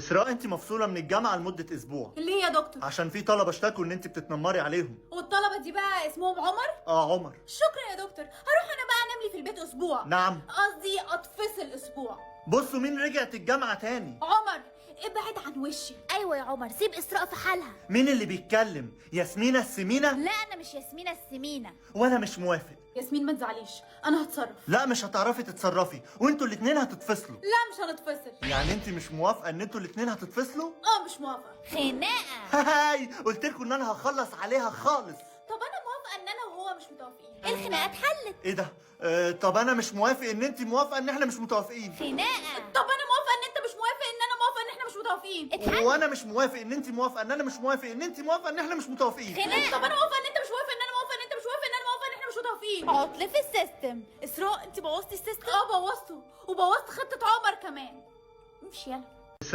اسراء، انت مفصوله من الجامعه لمده اسبوع ليه يا دكتور؟ عشان في طلبه اشتكوا ان انت بتتنمري عليهم. والطلبه دي بقى اسمهم عمر؟ عمر. شكرا يا دكتور، هروح انا بقى انام لي في البيت اسبوع. نعم. قصدي اتفصل اسبوع. بصوا مين رجعت الجامعه تاني. عمر ابعد عن وشي. ايوه يا عمر، سيب اسراء في حالها. مين اللي بيتكلم؟ ياسمينة السمينة؟ لا انا مش ياسمينة السمينة. وانا مش موافق. ياسمين ما تزعليش، انا هتصرف. لا مش هتعرفي تتصرفي، وانتوا الاتنين هتتفصلوا. لا مش هنتفصل. يعني انت مش موافقه ان انتوا الاتنين هتتفصلوا؟ مش موافقه. خناقة. هاي قلت لكم ان انا هخلص عليها خالص. طب انا موافقه ان انا وهو مش متوافقين. الخناقة اتحلت. ايه ده؟ طب انا مش موافق ان انت موافقه ان احنا مش متوافقين. خناقة. طب انا موافقه ان انت مش موافق ان انا موافقه ان احنا مش متوافقين. اتحلت. وانا مش موافق ان انت موافقه ان انا مش موافق ان انت موافقه ان احنا مش متوافقين. خناقة. طب انا موافقه ان انت مش موافق ان انا موافقه ان انت مش موافق ان انا موافقه ان احنا مش متوافقين. عطل في السيستم. اسراء انت بوظتي السيستم. بوظته وبوظت خطه عمر كمان. امشي يلا.